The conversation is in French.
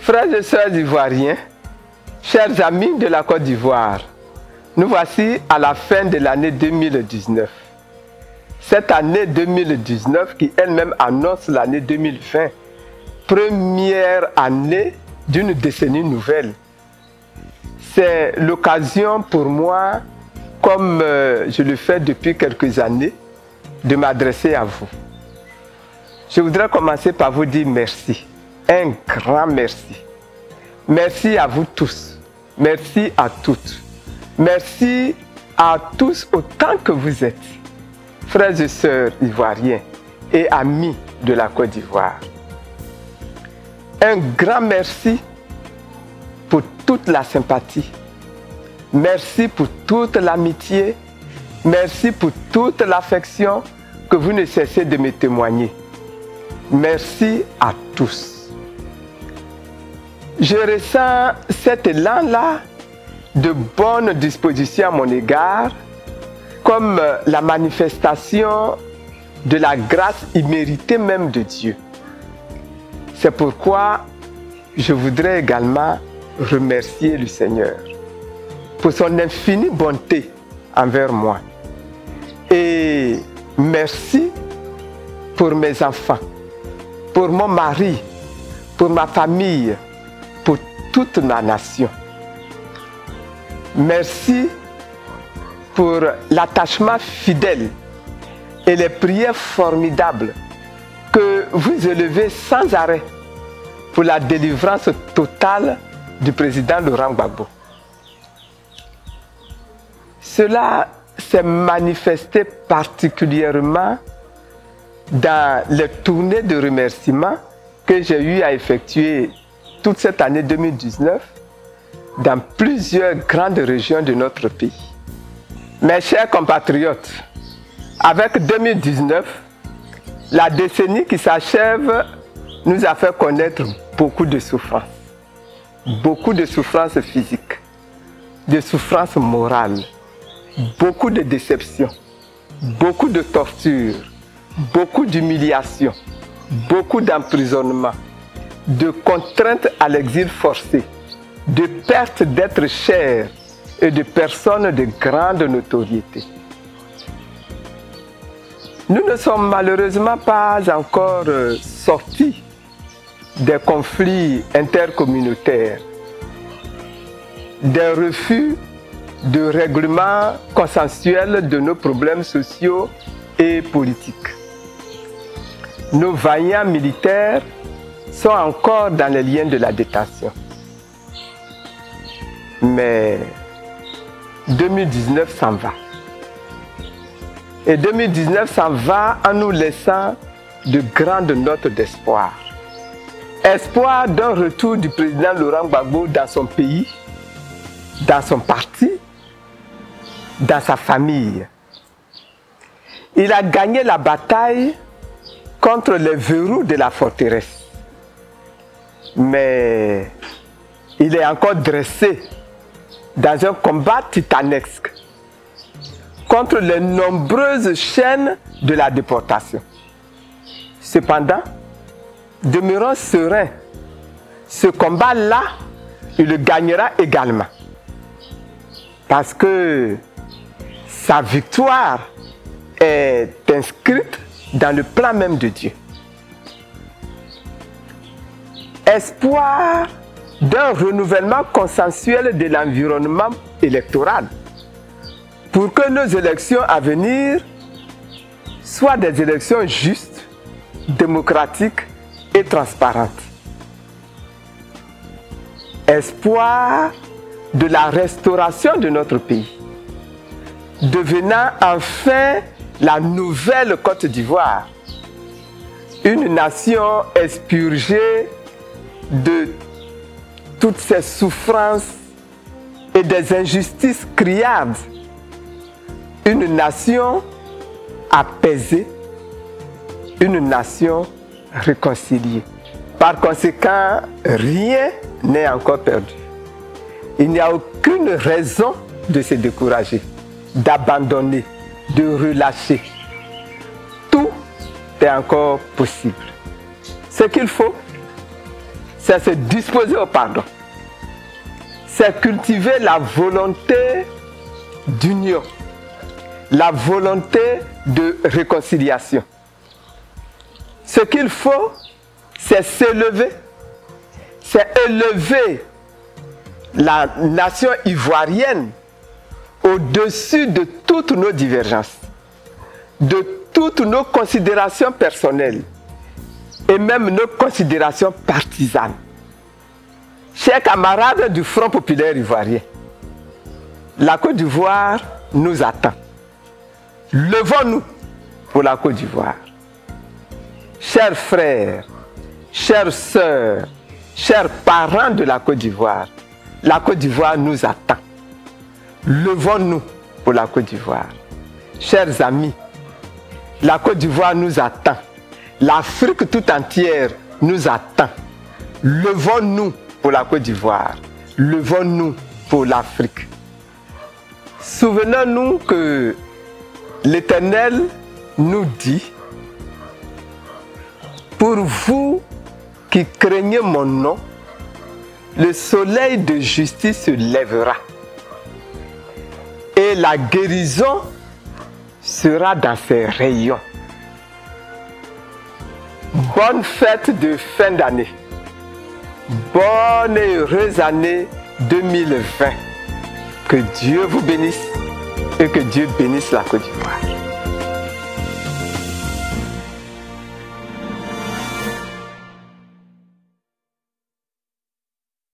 Frères et sœurs ivoiriens, chers amis de la Côte d'Ivoire, nous voici à la fin de l'année 2019. Cette année 2019 qui elle-même annonce l'année 2020, première année d'une décennie nouvelle. C'est l'occasion pour moi, comme je le fais depuis quelques années, de m'adresser à vous. Je voudrais commencer par vous dire merci. Un grand merci. Merci à vous tous. Merci à toutes. Merci à tous autant que vous êtes, frères et sœurs ivoiriens et amis de la Côte d'Ivoire. Un grand merci pour toute la sympathie. Merci pour toute l'amitié. Merci pour toute l'affection que vous ne cessez de me témoigner. Merci à tous. Je ressens cet élan-là de bonne disposition à mon égard comme la manifestation de la grâce imméritée même de Dieu. C'est pourquoi je voudrais également remercier le Seigneur pour son infinie bonté envers moi. Et merci pour mes enfants, pour mon mari, pour ma famille, pour toute ma nation. Merci pour l'attachement fidèle et les prières formidables que vous élevez sans arrêt pour la délivrance totale du président Laurent Gbagbo. Cela s'est manifesté particulièrement dans les tournées de remerciements que j'ai eu à effectuer toute cette année 2019 dans plusieurs grandes régions de notre pays. Mes chers compatriotes, avec 2019, la décennie qui s'achève nous a fait connaître beaucoup de souffrances. Beaucoup de souffrances physiques, de souffrances morales, beaucoup de déceptions, beaucoup de tortures, beaucoup d'humiliations, beaucoup d'emprisonnements, de contraintes à l'exil forcé, de perte d'êtres chers et de personnes de grande notoriété. Nous ne sommes malheureusement pas encore sortis des conflits intercommunautaires, des refus de règlement consensuel de nos problèmes sociaux et politiques. Nos vaillants militaires sont encore dans les liens de la détention. Mais 2019 s'en va. Et 2019 s'en va en nous laissant de grandes notes d'espoir. Espoir d'un retour du président Laurent Gbagbo dans son pays, dans son parti, dans sa famille. Il a gagné la bataille contre les verrous de la forteresse. Mais il est encore dressé dans un combat titanesque contre les nombreuses chaînes de la déportation. Cependant, demeurant serein, ce combat-là, il le gagnera également. Parce que sa victoire est inscrite dans le plan même de Dieu. Espoir d'un renouvellement consensuel de l'environnement électoral pour que nos élections à venir soient des élections justes, démocratiques et transparentes. Espoir de la restauration de notre pays, devenant enfin la nouvelle Côte d'Ivoire, une nation expurgée de toutes ces souffrances et des injustices criardes, une nation apaisée, une nation réconciliée. Par conséquent, rien n'est encore perdu. Il n'y a aucune raison de se décourager, d'abandonner, de relâcher. Tout est encore possible. Ce qu'il faut, c'est se disposer au pardon. C'est cultiver la volonté d'union, la volonté de réconciliation. Ce qu'il faut, c'est s'élever, c'est élever la nation ivoirienne au-dessus de toutes nos divergences, de toutes nos considérations personnelles et même nos considérations partisanes. Chers camarades du Front populaire ivoirien, la Côte d'Ivoire nous attend. Levons-nous pour la Côte d'Ivoire. Chers frères, chères sœurs, chers parents de la Côte d'Ivoire, la Côte d'Ivoire nous attend. Levons-nous pour la Côte d'Ivoire. Chers amis, la Côte d'Ivoire nous attend. L'Afrique tout entière nous attend. Levons-nous pour la Côte d'Ivoire. Levons-nous pour l'Afrique. Souvenons-nous que l'Éternel nous dit: pour vous qui craignez mon nom, le soleil de justice se lèvera et la guérison sera dans ses rayons. Bonne fête de fin d'année. Bonne et heureuse année 2020. Que Dieu vous bénisse et que Dieu bénisse la Côte d'Ivoire.